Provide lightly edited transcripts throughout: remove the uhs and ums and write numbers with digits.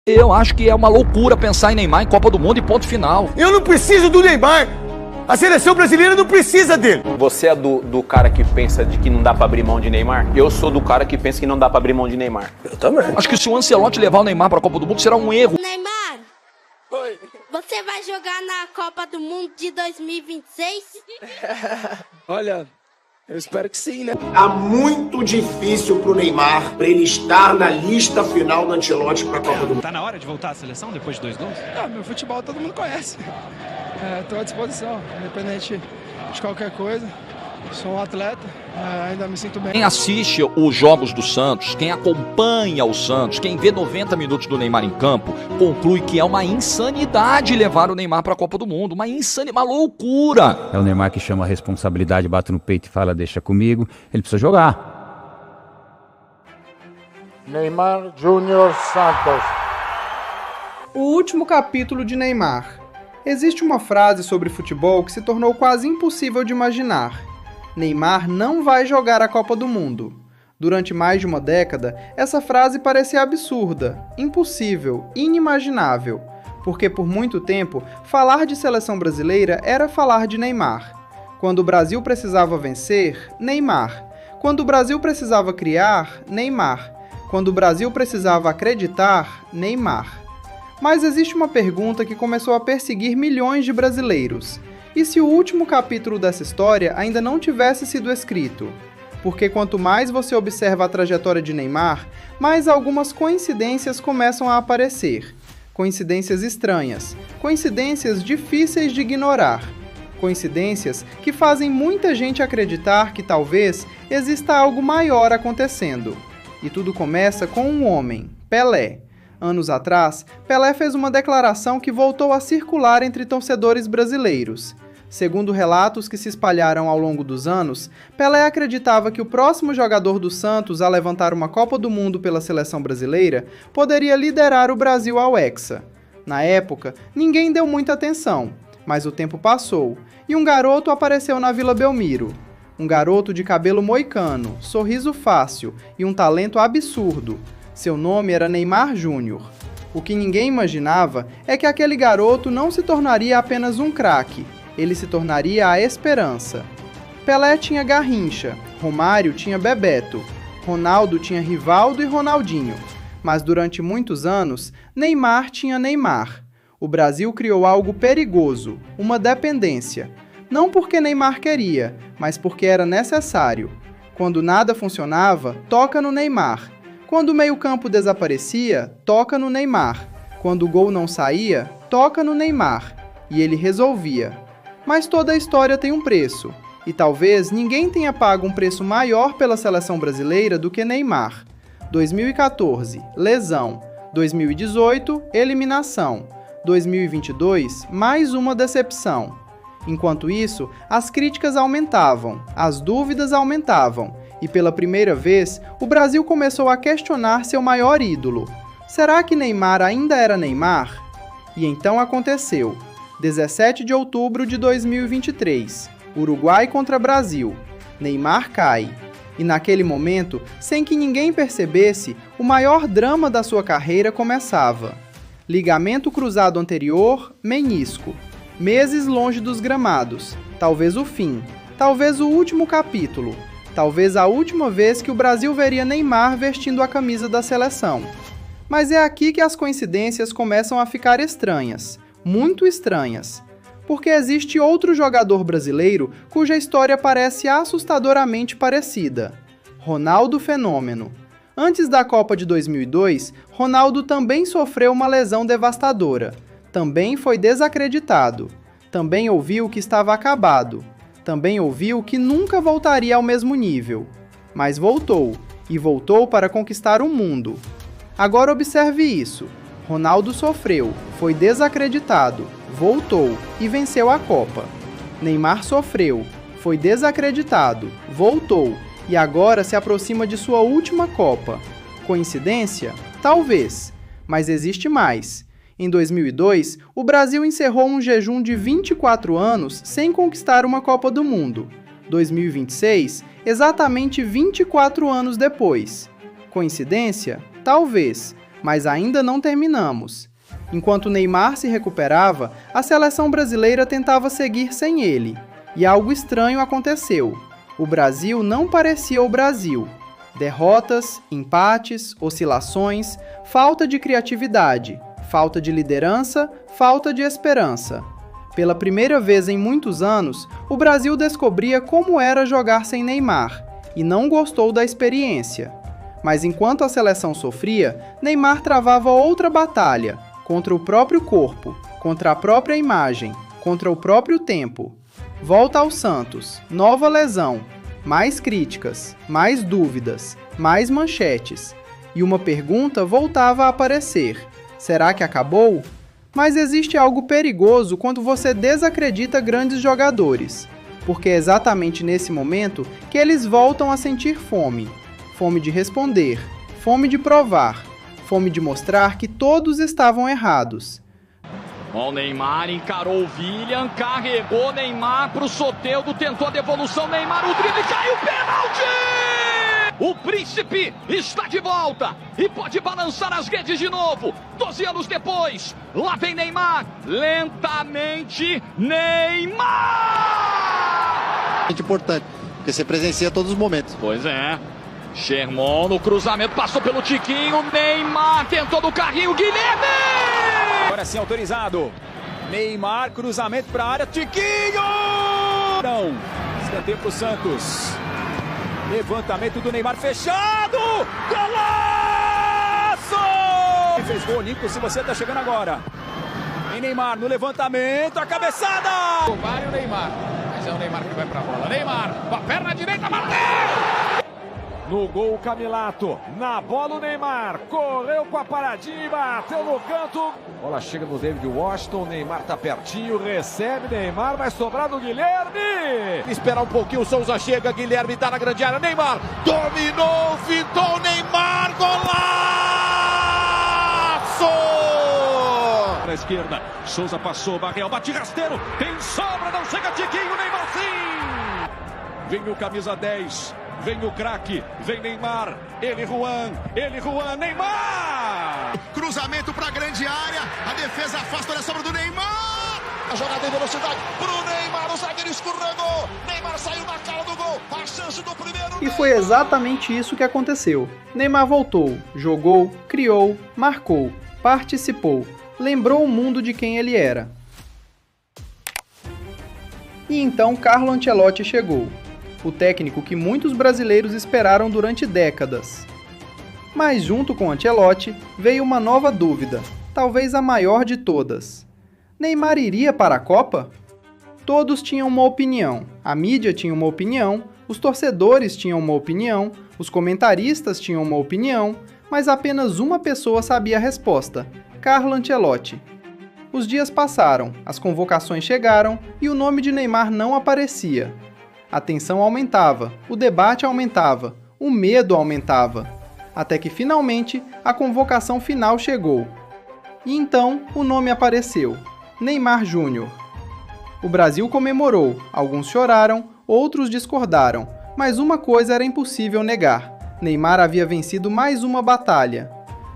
Eu acho que é uma loucura pensar em Neymar em Copa do Mundo e ponto final. Eu não preciso do Neymar. A seleção brasileira não precisa dele. Você é do cara que pensa de que não dá pra abrir mão de Neymar? Eu sou do cara que pensa que não dá pra abrir mão de Neymar. Eu também. Acho que se o Ancelotti levar o Neymar pra Copa do Mundo será um erro. Neymar, oi. Você vai jogar na Copa do Mundo de 2026? Olha, eu espero que sim, né? Tá muito difícil pro Neymar, pra ele estar na lista final do Ancelotti pra Copa do Mundo. Tá na hora de voltar à seleção depois de 2 gols? Meu futebol todo mundo conhece. Tô à disposição, independente de qualquer coisa. Sou um atleta, ainda me sinto bem. Quem assiste os jogos do Santos, quem acompanha o Santos, quem vê 90 minutos do Neymar em campo, conclui que é uma insanidade levar o Neymar para a Copa do Mundo. Uma loucura. É o Neymar que chama a responsabilidade, bate no peito e fala, deixa comigo. Ele precisa jogar. Neymar Júnior Santos. O último capítulo de Neymar. Existe uma frase sobre futebol que se tornou quase impossível de imaginar. Neymar não vai jogar a Copa do Mundo. Durante mais de uma década, essa frase parecia absurda, impossível, inimaginável, porque por muito tempo, falar de seleção brasileira era falar de Neymar. Quando o Brasil precisava vencer, Neymar. Quando o Brasil precisava criar, Neymar. Quando o Brasil precisava acreditar, Neymar. Mas existe uma pergunta que começou a perseguir milhões de brasileiros. E se o último capítulo dessa história ainda não tivesse sido escrito? Porque quanto mais você observa a trajetória de Neymar, mais algumas coincidências começam a aparecer. Coincidências estranhas, coincidências difíceis de ignorar. Coincidências que fazem muita gente acreditar que talvez exista algo maior acontecendo. E tudo começa com um homem, Pelé. Anos atrás, Pelé fez uma declaração que voltou a circular entre torcedores brasileiros. Segundo relatos que se espalharam ao longo dos anos, Pelé acreditava que o próximo jogador do Santos a levantar uma Copa do Mundo pela seleção brasileira poderia liderar o Brasil ao Hexa. Na época, ninguém deu muita atenção, mas o tempo passou e um garoto apareceu na Vila Belmiro. Um garoto de cabelo moicano, sorriso fácil e um talento absurdo. Seu nome era Neymar Júnior. O que ninguém imaginava é que aquele garoto não se tornaria apenas um craque, ele se tornaria a esperança. Pelé tinha Garrincha, Romário tinha Bebeto, Ronaldo tinha Rivaldo e Ronaldinho. Mas durante muitos anos, Neymar tinha Neymar. O Brasil criou algo perigoso, uma dependência. Não porque Neymar queria, mas porque era necessário. Quando nada funcionava, toca no Neymar. Quando o meio-campo desaparecia, toca no Neymar. Quando o gol não saía, toca no Neymar. E ele resolvia. Mas toda a história tem um preço. E talvez ninguém tenha pago um preço maior pela seleção brasileira do que Neymar. 2014, lesão. 2018, eliminação. 2022, mais uma decepção. Enquanto isso, as críticas aumentavam, as dúvidas aumentavam. E pela primeira vez, o Brasil começou a questionar seu maior ídolo. Será que Neymar ainda era Neymar? E então aconteceu. 17 de outubro de 2023. Uruguai contra Brasil. Neymar cai. E naquele momento, sem que ninguém percebesse, o maior drama da sua carreira começava. Ligamento cruzado anterior, menisco. Meses longe dos gramados. Talvez o fim. Talvez o último capítulo. Talvez a última vez que o Brasil veria Neymar vestindo a camisa da seleção. Mas é aqui que as coincidências começam a ficar estranhas, muito estranhas. Porque existe outro jogador brasileiro cuja história parece assustadoramente parecida. Ronaldo Fenômeno. Antes da Copa de 2002, Ronaldo também sofreu uma lesão devastadora. Também foi desacreditado. Também ouviu que estava acabado. Também ouviu que nunca voltaria ao mesmo nível. Mas voltou, e voltou para conquistar o mundo. Agora observe isso. Ronaldo sofreu, foi desacreditado, voltou e venceu a Copa. Neymar sofreu, foi desacreditado, voltou e agora se aproxima de sua última Copa. Coincidência? Talvez. Mas existe mais. Em 2002, o Brasil encerrou um jejum de 24 anos sem conquistar uma Copa do Mundo. 2026, exatamente 24 anos depois. Coincidência? Talvez. Mas ainda não terminamos. Enquanto Neymar se recuperava, a seleção brasileira tentava seguir sem ele. E algo estranho aconteceu. O Brasil não parecia o Brasil. Derrotas, empates, oscilações, falta de criatividade, falta de liderança, falta de esperança. Pela primeira vez em muitos anos, o Brasil descobria como era jogar sem Neymar e não gostou da experiência. Mas enquanto a seleção sofria, Neymar travava outra batalha, contra o próprio corpo, contra a própria imagem, contra o próprio tempo. Volta ao Santos, nova lesão, mais críticas, mais dúvidas, mais manchetes. E uma pergunta voltava a aparecer: será que acabou? Mas existe algo perigoso quando você desacredita grandes jogadores, porque é exatamente nesse momento que eles voltam a sentir fome. Fome de responder, fome de provar, fome de mostrar que todos estavam errados. O Neymar encarou o William, carregou Neymar pro Soteldo, tentou a devolução, Neymar, o drible, caiu, pênalti! O Príncipe está de volta e pode balançar as redes de novo. 12 anos depois, lá vem Neymar, lentamente, Neymar! Muito importante, porque você presencia todos os momentos. Pois é. Sherman no cruzamento, passou pelo Tiquinho, Neymar tentou no carrinho, Guilherme! Agora sim autorizado. Neymar, cruzamento para a área, Tiquinho! Não, escanteio para o Santos. Levantamento do Neymar fechado! Golaço! Quem fez gol olímpico se você está chegando agora? Em Neymar no levantamento, a cabeçada! O Mário Neymar, mas é o Neymar que vai para a bola. Neymar, com a perna direita, bateu! No gol o Camilato, na bola o Neymar, correu com a paradinha e bateu no canto. Bola chega no David Washington, Neymar tá pertinho, recebe Neymar, vai sobrar no Guilherme. Esperar um pouquinho, o Souza chega, Guilherme tá na grande área, Neymar dominou, fintou, Neymar, golaço! Na esquerda, Souza passou, Barreal bate rasteiro, tem sobra, não chega Tiquinho, Neymar sim! Vem o camisa 10. Vem o craque, vem Neymar, ele Juan, Neymar! Cruzamento para a grande área, a defesa afasta, olha a sobra do Neymar! A jogada em velocidade pro Neymar, o zagueiro escorregou, Neymar saiu na cara do gol, a chance do primeiro... E foi exatamente isso que aconteceu. Neymar voltou, jogou, criou, marcou, participou, lembrou o mundo de quem ele era. E então Carlo Ancelotti chegou. O técnico que muitos brasileiros esperaram durante décadas. Mas junto com Ancelotti veio uma nova dúvida, talvez a maior de todas. Neymar iria para a Copa? Todos tinham uma opinião, a mídia tinha uma opinião, os torcedores tinham uma opinião, os comentaristas tinham uma opinião, mas apenas uma pessoa sabia a resposta: Carlo Ancelotti. Os dias passaram, as convocações chegaram e o nome de Neymar não aparecia. A tensão aumentava, o debate aumentava, o medo aumentava, até que finalmente a convocação final chegou. E então o nome apareceu: Neymar Júnior. O Brasil comemorou, alguns choraram, outros discordaram, mas uma coisa era impossível negar: Neymar havia vencido mais uma batalha.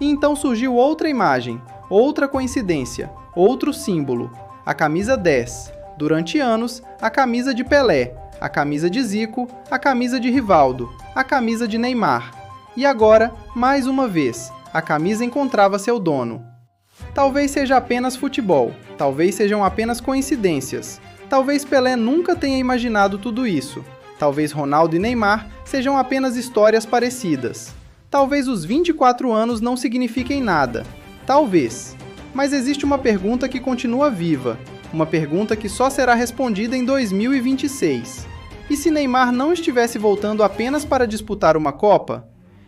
E então surgiu outra imagem, outra coincidência, outro símbolo: a camisa 10. Durante anos, a camisa de Pelé, a camisa de Zico, a camisa de Rivaldo, a camisa de Neymar. E agora, mais uma vez, a camisa encontrava seu dono. Talvez seja apenas futebol, talvez sejam apenas coincidências, talvez Pelé nunca tenha imaginado tudo isso, talvez Ronaldo e Neymar sejam apenas histórias parecidas, talvez os 24 anos não signifiquem nada, talvez. Mas existe uma pergunta que continua viva, uma pergunta que só será respondida em 2026. E se Neymar não estivesse voltando apenas para disputar uma Copa?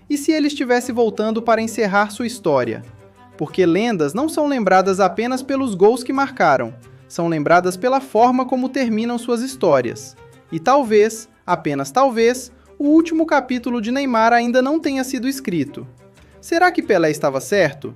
E se ele estivesse voltando para encerrar sua história? Porque lendas não são lembradas apenas pelos gols que marcaram, são lembradas pela forma como terminam suas histórias. E talvez, apenas talvez, o último capítulo de Neymar ainda não tenha sido escrito. Será que Pelé estava certo?